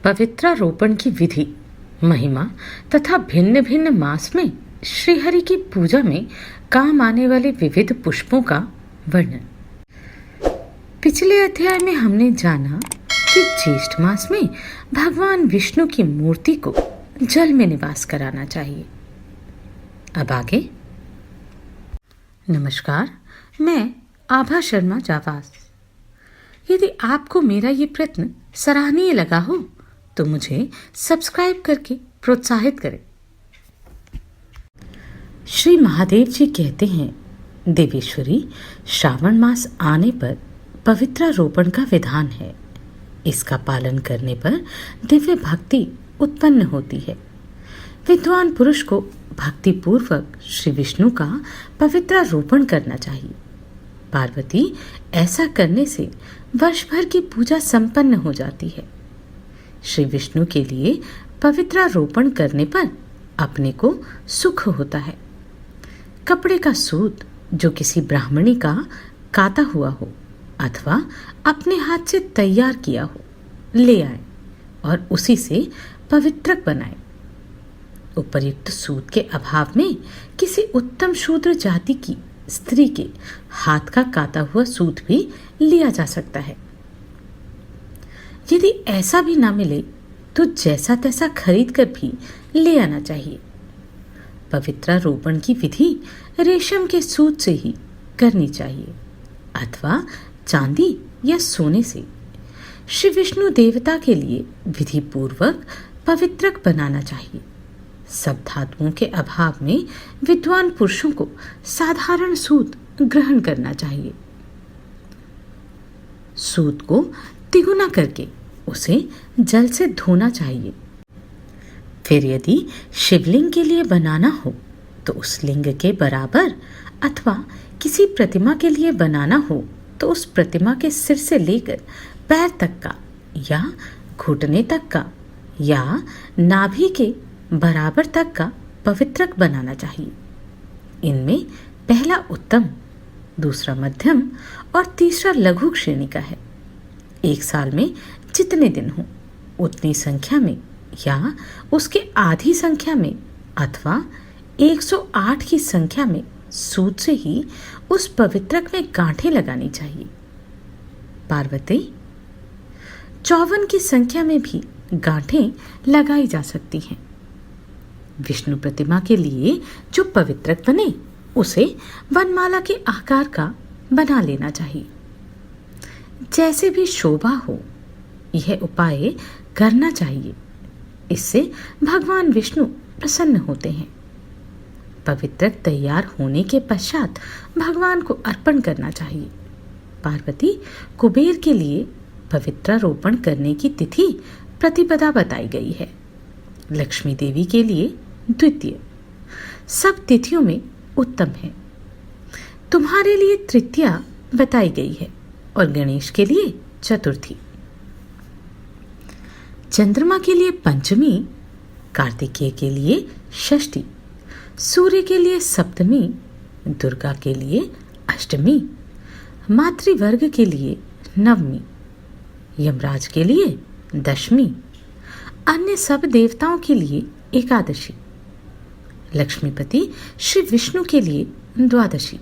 पवित्रारोपण की विधि, महिमा तथा भिन्न भिन्न मास में श्रीहरि की पूजा में काम आने वाले विविध पुष्पों का वर्णन। पिछले अध्याय में हमने जाना कि ज्येष्ठ मास में भगवान विष्णु की मूर्ति को जल में निवास कराना चाहिए। अब आगे। नमस्कार, मैं आभा शर्मा जावास। यदि आपको मेरा ये प्रयत्न सराहनीय लगा हो तो मुझे सब्सक्राइब करके प्रोत्साहित करें। श्री महादेव जी कहते हैं, देवेश्वरी, श्रावण मास आने पर पवित्रारोपण का विधान है। इसका पालन करने पर दिव्य भक्ति उत्पन्न होती है। विद्वान पुरुष को भक्ति पूर्वक श्री विष्णु का पवित्रारोपण करना चाहिए। पार्वती, ऐसा करने से वर्ष भर की पूजा संपन्न हो जाती है। श्री विष्णु के लिए पवित्रारोपण करने पर अपने को सुख होता है। कपड़े का सूत जो किसी ब्राह्मणी का काता हुआ हो अथवा अपने हाथ से तैयार किया हो, ले आए और उसी से पवित्रक बनाए। उपर्युक्त सूत के अभाव में किसी उत्तम शूद्र जाति की स्त्री के हाथ का काता हुआ सूत भी लिया जा सकता है। यदि ऐसा भी ना मिले तो जैसा तैसा खरीद कर भी ले आना चाहिए। पवित्रारोपण की विधि रेशम के सूत से ही करनी चाहिए अथवा चांदी या सोने से। श्री विष्णु देवता के लिए विधि पूर्वक पवित्रक बनाना चाहिए। सब धातुओं के अभाव में विद्वान पुरुषों को साधारण सूत ग्रहण करना चाहिए। सूत को तिगुना करके उसे जल से धोना चाहिए। फिर यदि शिवलिंग के लिए बनाना हो तो उस लिंग के बराबर अथवा किसी प्रतिमा के लिए बनाना हो तो उस प्रतिमा के सिर से लेकर पैर तक का या घुटने तक का या नाभि के बराबर तक का पवित्रक बनाना चाहिए। इनमें पहला उत्तम, दूसरा मध्यम और तीसरा लघु श्रेणी का है। एक साल में जितने दिन हो उतनी संख्या में या उसके आधी संख्या में अथवा 108 की संख्या में सूत से ही उस पवित्रक में गांठें लगानी चाहिए। पार्वती, 54 की संख्या में भी गांठें लगाई जा सकती हैं। विष्णु प्रतिमा के लिए जो पवित्रक बने उसे वनमाला के आकार का बना लेना चाहिए। जैसे भी शोभा हो यह उपाय करना चाहिए। इससे भगवान विष्णु प्रसन्न होते हैं। पवित्रक तैयार होने के पश्चात भगवान को अर्पण करना चाहिए। पार्वती, कुबेर के लिए पवित्रारोपण करने की तिथि प्रतिपदा बताई गई है। लक्ष्मी देवी के लिए द्वितीय, सब तिथियों में उत्तम है। तुम्हारे लिए तृतीया बताई गई है और गणेश के लिए चतुर्थी। चंद्रमा के लिए पंचमी, कार्तिकेय के लिए षष्ठी, सूर्य के लिए सप्तमी, दुर्गा के लिए अष्टमी, मातृवर्ग के लिए नवमी, यमराज के लिए दशमी, अन्य सब देवताओं के लिए एकादशी, लक्ष्मीपति श्री विष्णु के लिए द्वादशी,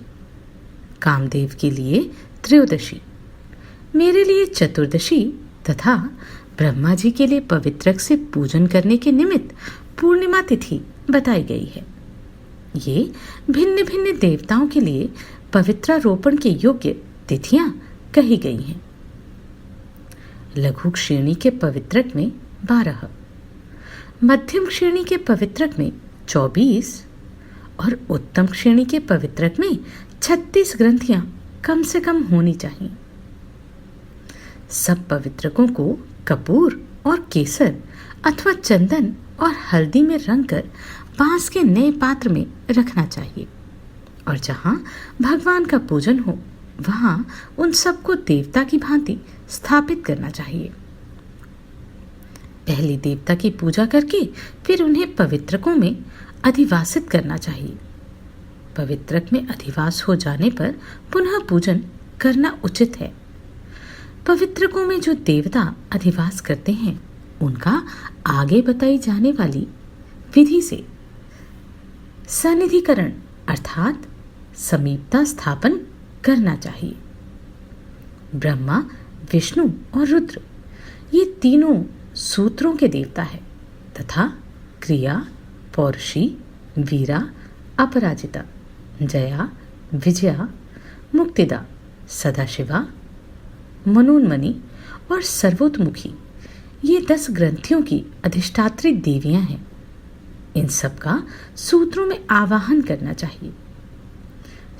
कामदेव के लिए त्रयोदशी, मेरे लिए चतुर्दशी तथा ब्रह्मा जी के लिए पवित्रक से पूजन करने के निमित्त पूर्णिमा तिथि बताई गई है। ये भिन्न भिन्न देवताओं के लिए पवित्रारोपण के योग्य तिथियां कही गई हैं। लघु श्रेणी के पवित्रक में 12, मध्यम श्रेणी के पवित्रक में 24 और उत्तम श्रेणी के पवित्रक में 36 ग्रंथियां कम से कम होनी चाहिए। सब पवित्रकों को कपूर और केसर अथवा चंदन और हल्दी में रंगकर बांस के नए पात्र में रखना चाहिए और जहां भगवान का पूजन हो वहां उन सबको देवता की भांति स्थापित करना चाहिए। पहले देवता की पूजा करके फिर उन्हें पवित्रकों में अधिवासित करना चाहिए। पवित्रक में अधिवास हो जाने पर पुनः पूजन करना उचित है। पवित्रकों में जो देवता अधिवास करते हैं उनका आगे बताई जाने वाली विधि से सनिधिकरण अर्थात समीपता स्थापन करना चाहिए। ब्रह्मा, विष्णु और रुद्र ये तीनों सूत्रों के देवता है तथा क्रिया, पौरुषी, वीरा, अपराजिता, जया, विजया, मुक्तिदा, सदाशिवा, मनोन्मणि और सर्वोत्मुखी ये 10 ग्रंथियों की अधिष्ठात्री देवियां हैं। इन सब का सूत्रों में आवाहन करना चाहिए।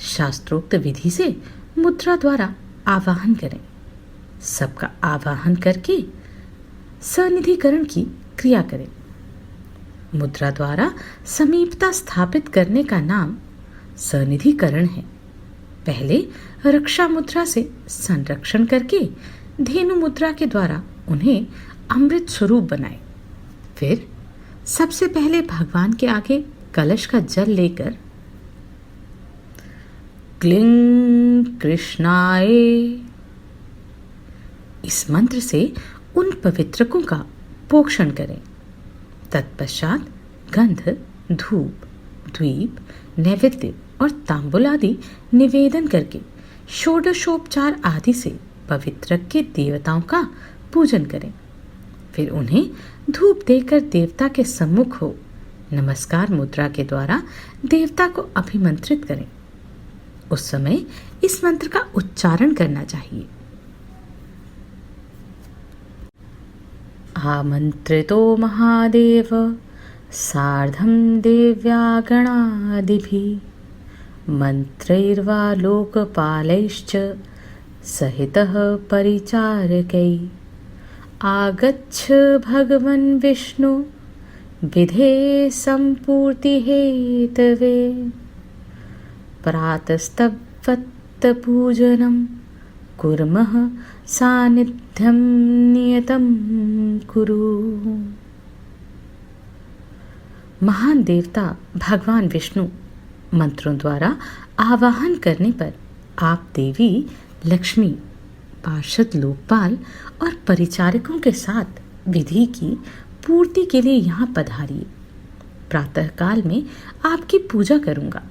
शास्त्रोक्त विधि से मुद्रा द्वारा आवाहन करें। सबका आवाहन करके सनिधिकरण की क्रिया करें। मुद्रा द्वारा समीपता स्थापित करने का नाम सनिधिकरण है। पहले रक्षा मुद्रा से संरक्षण करके धेनु मुद्रा के द्वारा उन्हें अमृत स्वरूप बनाए। फिर सबसे पहले भगवान के आगे कलश का जल लेकर क्लीं कृष्णाय इस मंत्र से उन पवित्रकों का पोषण करें। तत्पश्चात गंध, धूप, द्वीप, नैवेद्य और तांबुल आदि निवेदन करके षोडशोपचार आदि से पवित्रक के देवताओं का पूजन करें। फिर उन्हें धूप देकर देवता के सम्मुख हो नमस्कार मुद्रा के द्वारा देवता को अभिमंत्रित करें। उस समय इस मंत्र का उच्चारण करना चाहिए। आमंत्रितो महादेव सार्धं देव्यागणादिभिः मंत्रैर्वा लोकपालैश्च सहितः परिचारकैः आगच्छ भगवन् विष्णु विधे संपूर्ति हेतवे प्रातस्तवत् पूजनं कुर्मः सानिध्यं नियतं कुरु। महान देवता भगवान विष्णु मंत्रों द्वारा आवाहन करने पर आप देवी लक्ष्मी, पार्षद लोकपाल और परिचारकों के साथ विधि की पूर्ति के लिए यहाँ पधारिए। प्रातःकाल में आपकी पूजा करूँगा।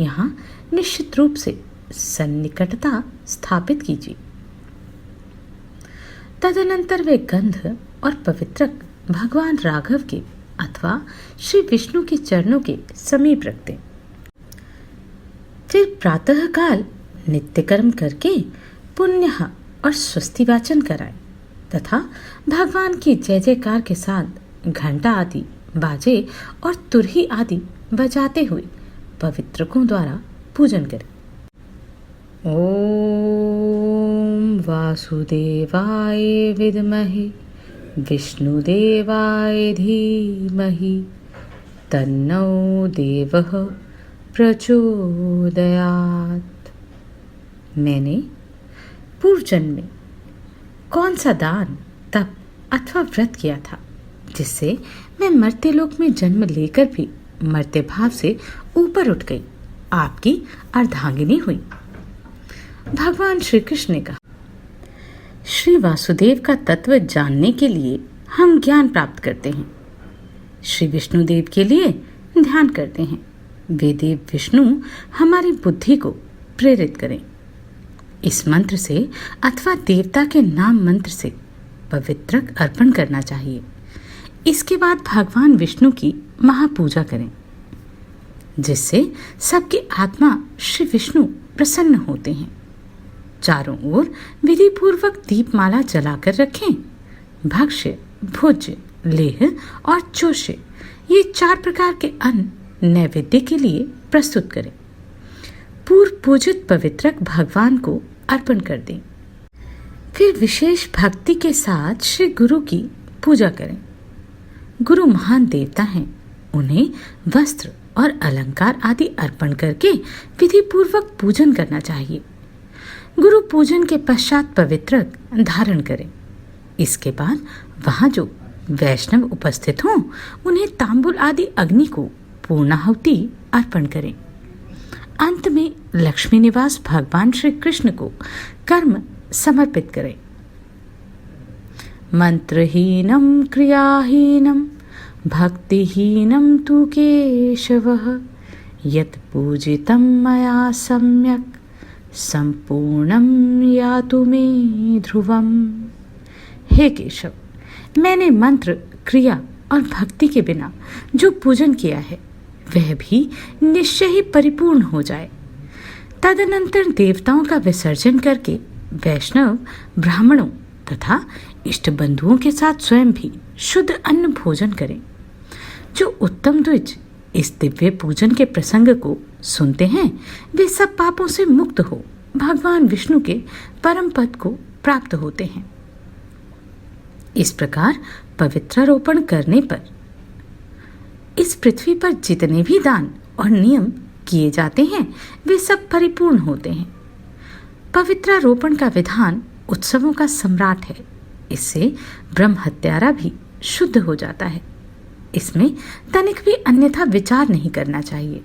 यहाँ निश्चित रूप से सन्निकटता स्थापित कीजिए। तदनंतर वे गंध और पवित्रक भगवान राघव के अथवा श्री विष्णु के चरणों के समीप रखते। फिर प्रातःकाल नित्य कर्म करके पुण्य और स्वस्ति वाचन कराए तथा भगवान की जय जयकार के साथ घंटा आदि, बाजे और तुरही आदि बजाते हुए पवित्रकों द्वारा पूजन करें। ओम वासुदेवाय विद्महे विष्णुदेवाय धीमहि तन्नो देवः प्रचोदयात्। मैंने पूर्व जन्म में कौन सा दान, तप अथवा व्रत किया था जिससे मैं मर्त्य लोक में जन्म लेकर भी मर्त्य भाव से ऊपर उठ गई, आपकी अर्धांगिनी हुई। भगवान श्री कृष्ण ने कहा, श्री वासुदेव का तत्व जानने के लिए हम ज्ञान प्राप्त करते हैं, श्री विष्णुदेव के लिए ध्यान करते हैं। वे देव विष्णु हमारी बुद्धि को प्रेरित करें। इस मंत्र से अथवा देवता के नाम मंत्र से पवित्रक अर्पण करना चाहिए। इसके बाद भगवान विष्णु की महापूजा करें, जिससे सबकी आत्मा श्री विष्णु प्रसन्न होते हैं। चारों ओर विधि पूर्वक दीपमाला जलाकर रखें। भक्ष्य, भोज्य, लेह और चोष्य ये 4 प्रकार के अन्न नैवेद्य के लिए प्रस्तुत करें। पूर्व पूजित पवित्रक भगवान को अर्पण कर दें। फिर विशेष भक्ति के साथ श्री गुरु की पूजा करें। गुरु महान देवता हैं, उन्हें वस्त्र और अलंकार आदि अर्पण करके विधि पूर्वक पूजन करना चाहिए। गुरु पूजन के पश्चात पवित्रक धारण करें। इसके बाद वहां जो वैष्णव उपस्थित हों उन्हें तांबुल आदि अग्नि को पूर्णाहुति अर्पण करें। अंत में लक्ष्मी निवास भगवान श्री कृष्ण को कर्म समर्पित करें। मंत्रहीनं क्रियाहीनं भक्तिहीनं तु केशवः यत् पूजितं मया सम्यक् संपूर्णं यातु मे ध्रुवम्। हे केशव, मैंने मंत्र, क्रिया और भक्ति के बिना जो पूजन किया है वह भी निश्चय ही परिपूर्ण हो जाए। तदनंतर देवताओं का विसर्जन करके वैष्णव ब्राह्मणों तथा इष्ट बंधुओं के साथ स्वयं भी शुद्ध अन्न भोजन करें। जो उत्तम द्विज इस दिव्य पूजन के प्रसंग को सुनते हैं वे सब पापों से मुक्त हो भगवान विष्णु के परम पद को प्राप्त होते हैं। इस प्रकार पवित्रारोपण करने पर इस पृथ्वी पर जितने भी दान और नियम किए जाते हैं वे सब परिपूर्ण होते हैं। पवित्रारोपण का विधान उत्सवों का सम्राट है। इससे ब्रह्म हत्यारा भी शुद्ध हो जाता है। इसमें तनिक भी अन्यथा विचार नहीं करना चाहिए।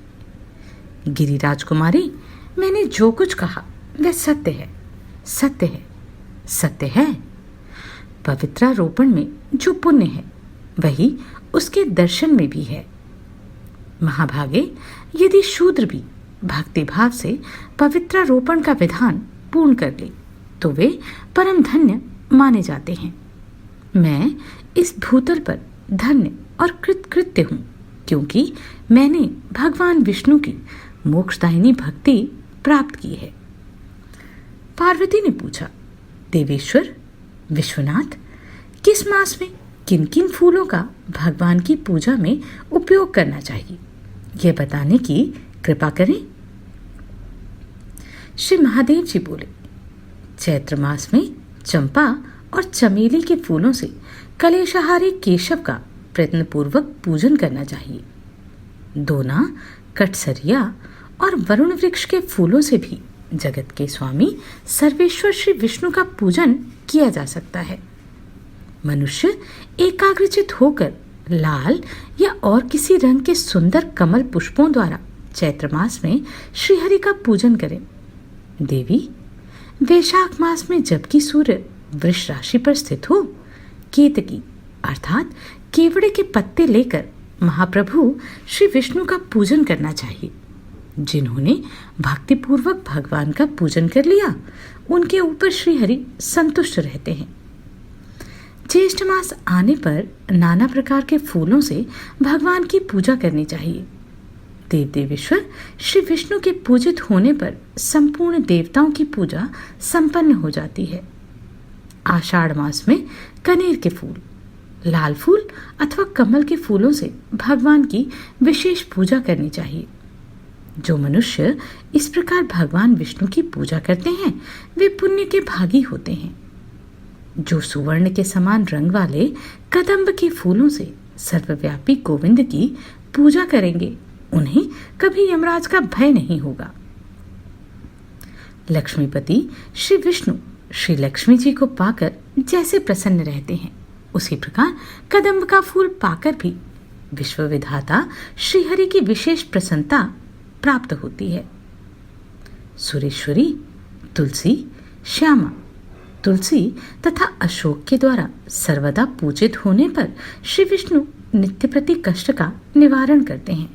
गिरिराज कुमारी, मैंने जो कुछ कहा वह सत्य है, सत्य है, सत्य है। पवित्रारोपण में जो पुण्य है वही उसके दर्शन में भी है। महाभागे, यदि शूद्र भी भक्ति भाव से पवित्रारोपण का विधान पूर्ण कर ले तो वे परम धन्य माने जाते हैं। मैं इस भूतल पर धन्य और कृतकृत्य हूँ क्योंकि मैंने भगवान विष्णु की मोक्षदायिनी भक्ति प्राप्त की है। पार्वती ने पूछा, देवेश्वर विश्वनाथ, किस मास में किन किन फूलों का भगवान की पूजा में उपयोग करना चाहिए, यह बताने की कृपा करें। श्री महादेव जी बोले, चैत्र मास में चंपा और चमेली के फूलों से कलेशहारी केशव का प्रयत्न पूर्वक पूजन करना चाहिए। दोना, कटसरिया और वरुण वृक्ष के फूलों से भी जगत के स्वामी सर्वेश्वर श्री विष्णु का पूजन किया जा सकता है। मनुष्य एकाग्रचित होकर लाल या और किसी रंग के सुंदर कमल पुष्पों द्वारा चैत्र मास में श्रीहरि का पूजन करें। देवी, वैशाख मास में जबकि सूर्य वृष राशि पर स्थित हो, केतकी अर्थात केवड़े के पत्ते लेकर महाप्रभु श्री विष्णु का पूजन करना चाहिए। जिन्होंने भक्तिपूर्वक भगवान का पूजन कर लिया उनके ऊपर श्रीहरि संतुष्ट रहते हैं। ज्येष्ठ मास आने पर नाना प्रकार के फूलों से भगवान की पूजा करनी चाहिए। देव देवेश्वर श्री विष्णु के पूजित होने पर संपूर्ण देवताओं की पूजा संपन्न हो जाती है। आषाढ़ मास में कनेर के फूल, लाल फूल अथवा कमल के फूलों से भगवान की विशेष पूजा करनी चाहिए। जो मनुष्य इस प्रकार भगवान विष्णु की पूजा करते हैं वे पुण्य के भागी होते हैं। जो सुवर्ण के समान रंग वाले कदम्ब के फूलों से सर्वव्यापी गोविंद की पूजा करेंगे उन्हें कभी यमराज का भय नहीं होगा। लक्ष्मीपति श्री विष्णु श्री लक्ष्मी जी को पाकर जैसे प्रसन्न रहते हैं उसी प्रकार कदम्ब का फूल पाकर भी विश्व विधाता श्रीहरि की विशेष प्रसन्नता प्राप्त होती है। सुरेश्वरी, तुलसी, श्यामा, तुलसी तथा अशोक के द्वारा सर्वदा पूजित होने पर श्री विष्णु नित्य प्रति कष्ट का निवारण करते हैं।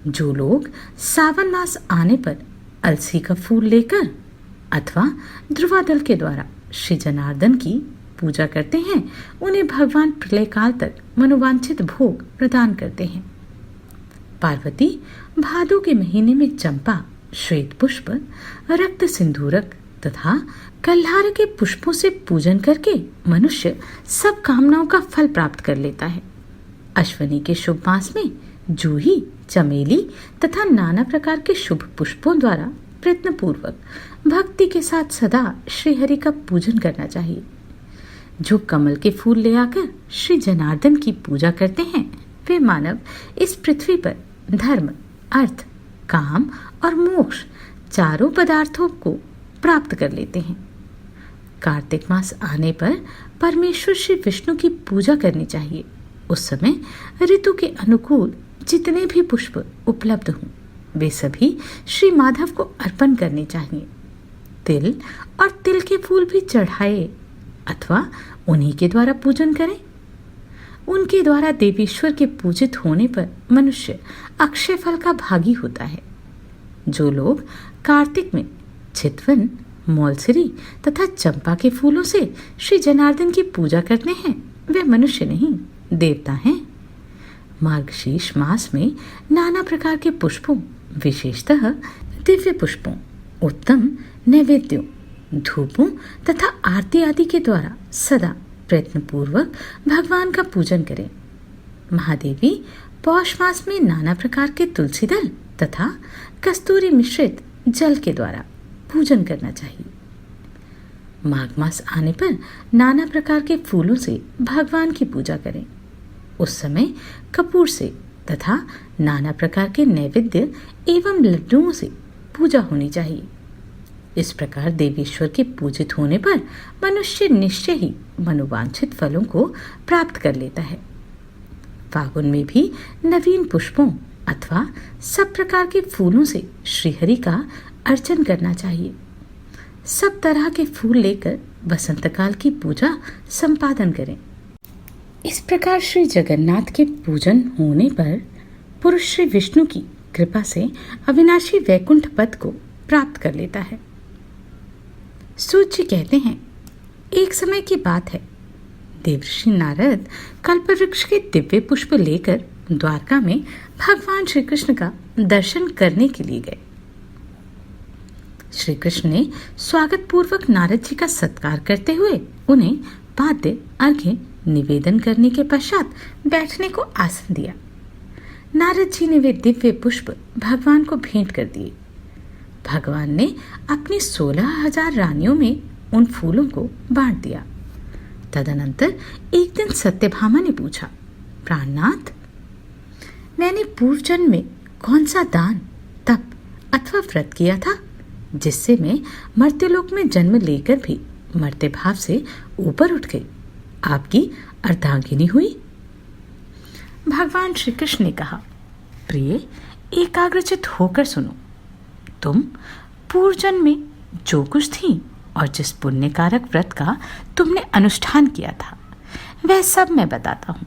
जो लोग सावन मास आने पर अलसी का फूल लेकर अथवा ध्रुवा दल के द्वारा श्री जनार्दन की पूजा करते हैं उन्हें भगवान प्रलय काल तक मनोवांछित भोग प्रदान करते हैं। पार्वती, भादो के महीने में चंपा, श्वेत पुष्प, रक्त सिंधूरक तथा कल्हार के पुष्पों से पूजन करके मनुष्य सब कामनाओं का फल प्राप्त कर लेता है। अश्वनी के शुभ मास में जूही, चमेली तथा नाना प्रकार के शुभ पुष्पों द्वारा प्रयत्न पूर्वक भक्ति के साथ सदा श्रीहरि का पूजन करना चाहिए। जो कमल के फूल ले आकर श्री जनार्दन की पूजा करते हैं वे मानव इस पृथ्वी पर धर्म, अर्थ, काम और मोक्ष चारों पदार्थों को प्राप्त कर लेते हैं। कार्तिक मास आने पर परमेश्वर श्री विष्णु की पूजा करनी चाहिए। उस समय ऋतु के अनुकूल जितने भी पुष्प उपलब्ध हों वे सभी श्री माधव को अर्पण करने चाहिए। तिल और तिल के फूल भी चढ़ाए अथवा उन्हीं के द्वारा पूजन करें। उनके द्वारा देवीश्वर के पूजित होने पर मनुष्य अक्षय फल का भागी होता है। जो लोग कार्तिक में चितवन, मौलसिरी तथा चंपा के फूलों से श्री जनार्दन की पूजा करते हैं वे मनुष्य नहीं, देवता हैं। मार्गशीर्ष मास में नाना प्रकार के पुष्पों, विशेषतः दिव्य पुष्पों, उत्तम नैवेद्यों, धूपों तथा आरती आदि के द्वारा सदा प्रयत्न पूर्वक भगवान का पूजन करें। महादेवी पौष मास में नाना प्रकार के तुलसी दल तथा कस्तूरी मिश्रित जल के द्वारा पूजन करना चाहिए। माघ मास आने पर नाना प्रकार के फूलों से भगवान की पूजा करें। उस समय कपूर से तथा नाना प्रकार के नैवेद्य एवं लड्डुओं से पूजा होनी चाहिए। इस प्रकार देवीश्वर के पूजित होने पर मनुष्य निश्चय ही मनोवांछित फलों को प्राप्त कर लेता है। फागुन में भी नवीन पुष्पों अथवा सब प्रकार के फूलों से श्रीहरि का अर्चन करना चाहिए। सब तरह के फूल लेकर वसंत काल की पूजा संपादन करें। इस प्रकार श्री जगन्नाथ के पूजन होने पर पुरुष श्री विष्णु की कृपा से अविनाशी वैकुंठ पद को प्राप्त कर लेता है। सूत जी कहते हैं, एक समय की बात है, देवर्षि नारद कल्पवृक्ष के दिव्य पुष्प लेकर द्वारका में भगवान श्री कृष्ण का दर्शन करने के लिए गए। श्री कृष्ण ने स्वागत पूर्वक नारद जी का सत्कार करते हुए उन्हें पाद्य अर्घ्य निवेदन करने के पश्चात बैठने को आसन दिया। नारद जी ने वे दिव्य पुष्प भगवान को भेंट कर दिए। भगवान ने अपनी 16,000 रानियों में उन फूलों को बांट दिया। तदनंतर एक दिन सत्यभामा ने पूछा, प्राणनाथ, मैंने पूर्व जन्म में कौन सा दान, तप अथवा व्रत किया था जिससे मैं मर्त्यलोक में जन्म लेकर भी मर्त्य भाव से ऊपर उठ गई, आपकी अर्धांगिनी हुई? भगवान श्री कृष्ण ने कहा, प्रिय, एकाग्रचित होकर सुनो। तुम पूर्व जन्म में जो कुछ थी और जिस पुण्यकारक व्रत का तुमने अनुष्ठान किया था वह सब मैं बताता हूँ।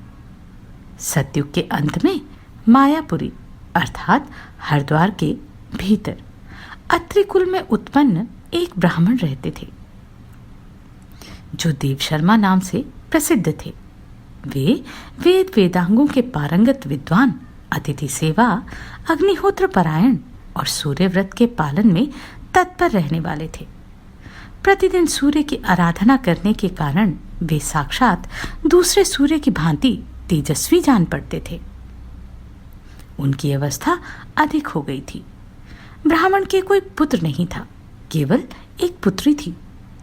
सतयुग के अंत में मायापुरी अर्थात हरिद्वार के भीतर अत्रि कुल में उत्पन्न एक ब्राह्मण रहते थे जो देव शर्मा नाम से प्रसिद्ध थे। वे वेद वेदांगों के पारंगत विद्वान, अतिथि सेवा, अग्निहोत्र परायण और सूर्य व्रत के पालन में तत्पर रहने वाले थे। प्रतिदिन सूर्य की आराधना करने के कारण वे साक्षात दूसरे सूर्य की भांति तेजस्वी जान पड़ते थे। उनकी अवस्था अधिक हो गई थी। ब्राह्मण के कोई पुत्र नहीं था, केवल एक पुत्री थी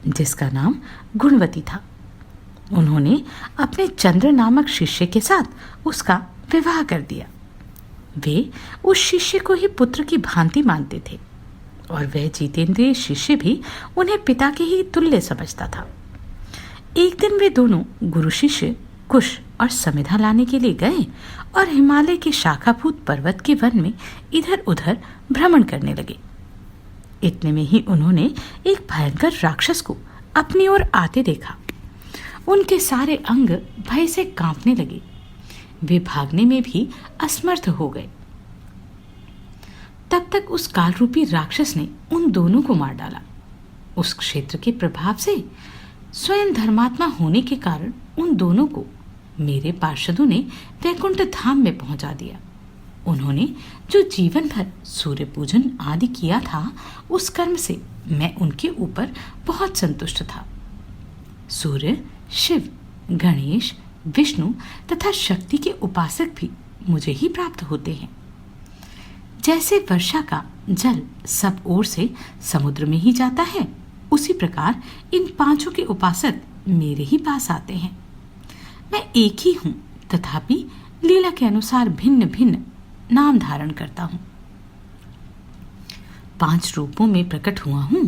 जिसका नाम गुणवती था। उन्होंने अपने चंद्र नामक शिष्य के साथ उसका विवाह कर दिया। वे उस शिष्य को ही पुत्र की भांति मानते थे और वह जितेंद्रिय शिष्य भी उन्हें पिता के ही तुल्य समझता था। एक दिन वे दोनों गुरु शिष्य कुश और समिधा लाने के लिए गए और हिमालय के शाखाभूत पर्वत के वन में इधर उधर भ्रमण करने लगे। इतने में ही उन्होंने एक भयंकर राक्षस को अपनी ओर आते देखा। उनके सारे अंग भय से कांपने लगे। वे भागने में भी असमर्थ हो गए। तब तक उस कालरूपी राक्षस ने उन दोनों को मार डाला। उस क्षेत्र के प्रभाव से स्वयं धर्मात्मा होने के कारण उन दोनों को मेरे पार्षदों ने वैकुंठ धाम में पहुंचा दिया। उन्होंने जो जीवन भर सूर्य पूजन आदि किया था, उस कर्म से मैं उनके ऊपर बहुत संतुष्ट था। सूर्य, शिव, गणेश, विष्णु तथा शक्ति के उपासक भी मुझे ही प्राप्त होते हैं। जैसे वर्षा का जल सब ओर से समुद्र में ही जाता है, उसी प्रकार इन पांचों के उपासक मेरे ही पास आते हैं। मैं एक ही हूं, तथापि लीला के अनुसार भिन्न भिन्न नाम धारण करता हूं। 5 रूपों में प्रकट हुआ हूं।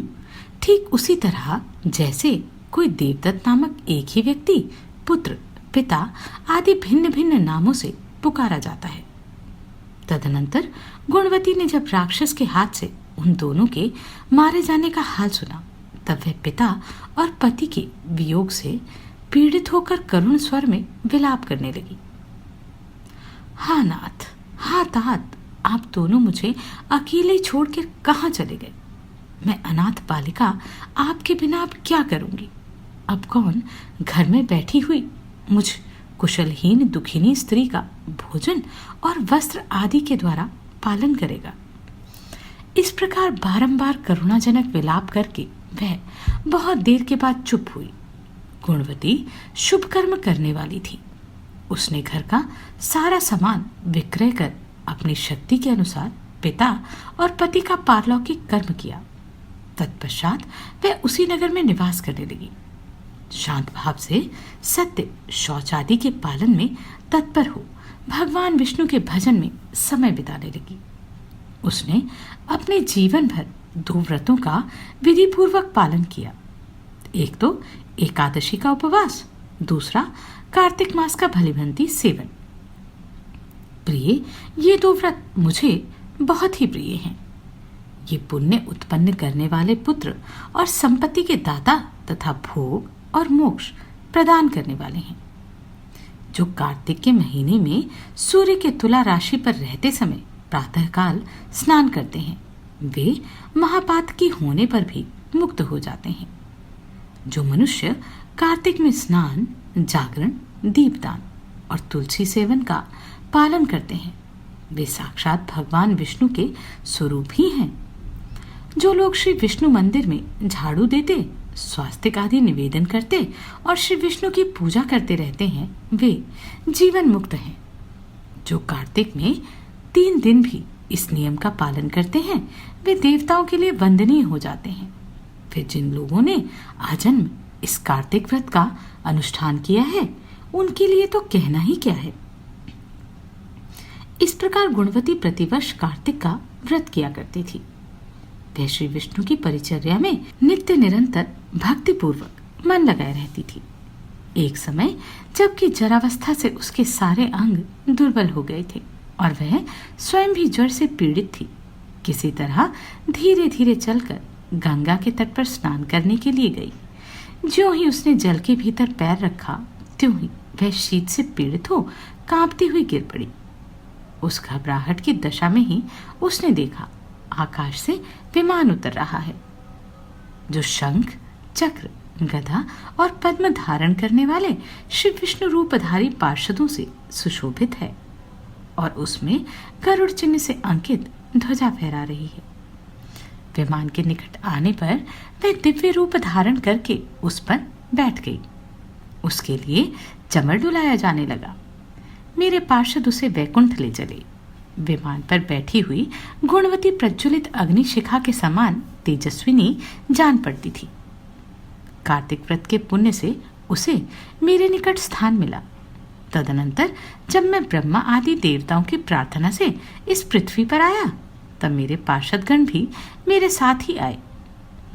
ठीक उसी तरह जैसे कोई देवदत्त नामक एक ही व्यक्ति पुत्र, पिता आदि भिन्न भिन्न नामों से पुकारा जाता है। तदनंतर गुणवती ने जब राक्षस के हाथ से उन दोनों के मारे जाने का हाल सुना, तब वह पिता और पति के वियोग से पीड़ित होकर करुण स्वर में विलाप करने लगी। हाँ नाथ, हाँ तात, आप दोनों मुझे अकेले छोड़कर कहाँ चले गए? मैं अनाथ बालिका आपके बिना अब क्या करूंगी? अब कौन घर में बैठी हुई मुझ कुशलहीन दुखिनी स्त्री का भोजन और वस्त्र आदि के द्वारा पालन करेगा? इस प्रकार बारंबार करुणाजनक विलाप करके वह बहुत देर के बाद चुप हुई। गुणवती शुभ कर्म करने वाली थी। उसने घर का सारा सामान विक्रय कर अपनी शक्ति के अनुसार पिता और पति का पारलौकिक कर्म किया। तत्पश्चात वह उसी नगर में निवास करने लगी। शांत भाव से सत्य शौच आदि के पालन में तत्पर हो भगवान विष्णु के भजन में समय बिताने लगी। उसने अपने जीवन भर 2 व्रतों का विधि पूर्वक पालन किया। एक तो एकादशी का उपवास, दूसरा कार्तिक मास का भलीभांति सेवन। प्रिय, ये 2 व्रत मुझे बहुत ही प्रिय हैं। ये पुण्य उत्पन्न करने वाले पुत्र और संपत्ति के दाता तथा भोग और मोक्ष प्रदान करने वाले हैं। जो कार्तिक के महीने में सूर्य के तुला राशि पर रहते समय प्रातःकाल स्नान करते हैं, वे महापातकी होने पर भी मुक्त हो जाते हैं। जो मनुष्य कार्तिक में स्नान, जागरण, दीपदान और तुलसी सेवन का पालन करते हैं, वे साक्षात भगवान विष्णु के स्वरूप ही हैं। जो लोग श्री विष्णु मंदिर में झाड़ू देते, स्वास्तिक आदि निवेदन करते और श्री विष्णु की पूजा करते रहते हैं, वे जीवन मुक्त हैं। जो कार्तिक में 3 दिन भी इस नियम का पालन करते हैं, वे देवताओं के लिए वंदनीय हो जाते हैं। फिर जिन लोगों ने आजन्म इस कार्तिक व्रत का अनुष्ठान किया है, उनके लिए तो कहना ही क्या है। इस प्रकार गुणवती प्रतिवर्ष कार्तिक का व्रत किया करती थी। वह श्री विष्णु की परिचर्या में नित्य निरंतर भक्ति पूर्वक मन लगाए रहती थी। एक समय जबकि जरावस्था से उसके सारे अंग दुर्बल हो गए थे और वह स्वयं भी ज्वर से पीड़ित थी, किसी तरह धीरे धीरे चलकर गंगा के तट पर स्नान करने के लिए गई। ज्यों ही उसने जल के भीतर पैर रखा, त्यों ही वह शीत से पीड़ित हो कांपती हुई गिर पड़ी। उस घबराहट की दशा में ही उसने देखा आकाश से विमान उतर रहा है, जो शंख, चक्र, गदा और पद्म धारण करने वाले श्री विष्णु रूपधारी पार्षदों से सुशोभित है और उसमें गरुड़ चिन्ह से अंकित ध्वजा फहरा रही है। विमान के निकट आने पर वह दिव्य रूप धारण करके उस पर बैठ गई। उसके लिए चमर डुलाया जाने लगा। मेरे पार्षद उसे वैकुंठ ले चले। विमान पर बैठी हुई गुणवती प्रज्वलित अग्निशिखा के समान तेजस्विनी जान पड़ती थी। कार्तिक व्रत के पुण्य से उसे मेरे निकट स्थान मिला। तदनंतर जब मैं ब्रह्मा आदि देवताओं की प्रार्थना से इस पृथ्वी पर आया, तब मेरे पार्षदगण भी मेरे साथ ही आए।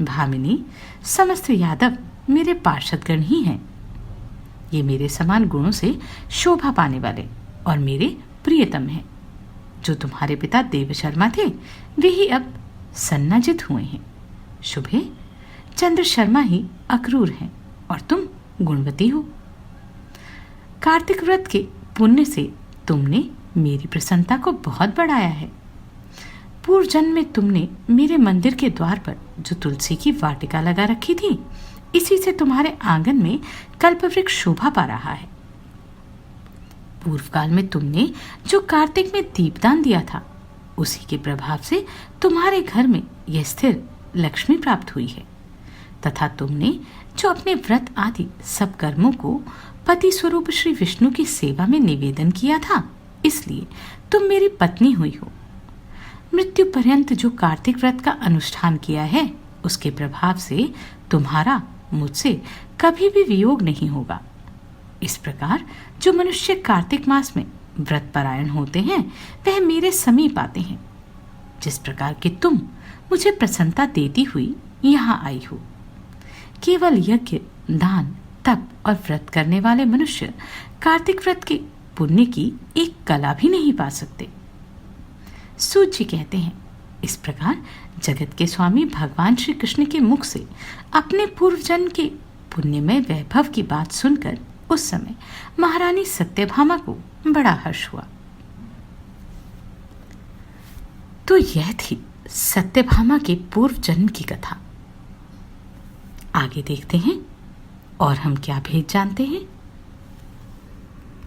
भामिनी, समस्त यादव मेरे पार्षदगण ही हैं। ये मेरे समान गुणों से शोभा पाने वाले और मेरे प्रियतम हैं। जो तुम्हारे पिता देवशर्मा थे, वे ही अब सन्नाजित हुए हैं। शुभे, चंद्र शर्मा ही अक्रूर हैं और तुम गुणवती हो। कार्तिक व्रत के पुण्य से तुमने मेरी प्रसन्नता को बहुत बढ़ाया है। पूर्व जन्म में तुमने मेरे मंदिर के द्वार पर जो तुलसी की वाटिका लगा रखी थी, इसी से तुम्हारे आंगन में कल्पवृक्ष शोभा पा रहा है। पूर्व काल में तुमने जो कार्तिक में दीपदान दिया था, उसी के प्रभाव से तुम्हारे घर में यह स्थिर लक्ष्मी प्राप्त हुई है, तथा तुमने जो अपने व्रत आदि सब कर्मों को पति स्वरूप श्री विष्णु की सेवा में निवेदन किया था, इसलिए तुम मेरी पत्नी हुई हो। मृत्यु पर्यंत जो कार्तिक व्रत का अनुष्ठान किया है, उसके प्रभाव से तुम्हारा मुझसे कभी भी वियोग नहीं होगा। इस प्रकार जो मनुष्य कार्तिक मास में व्रत परायण होते हैं, वह मेरे समीप आते हैं। जिस प्रकार कि तुम मुझे प्रसन्नता देती हुई यहाँ आई हो। केवल यज्ञ, दान, तप और व्रत करने वाले मनुष्य कार्तिक व्रत के पुण्य की एक कला भी नहीं पा सकते। सूत जी कहते हैं, इस प्रकार जगत के स्वामी भगवान श्री कृष्ण के मुख से अपने पूर्व जन्म के पुण्यमय वैभव की बात सुनकर उस समय महारानी सत्यभामा को बड़ा हर्ष हुआ। तो यह थी सत्यभामा के पूर्व जन्म की कथा। आगे देखते हैं और हम क्या भेद जानते हैं।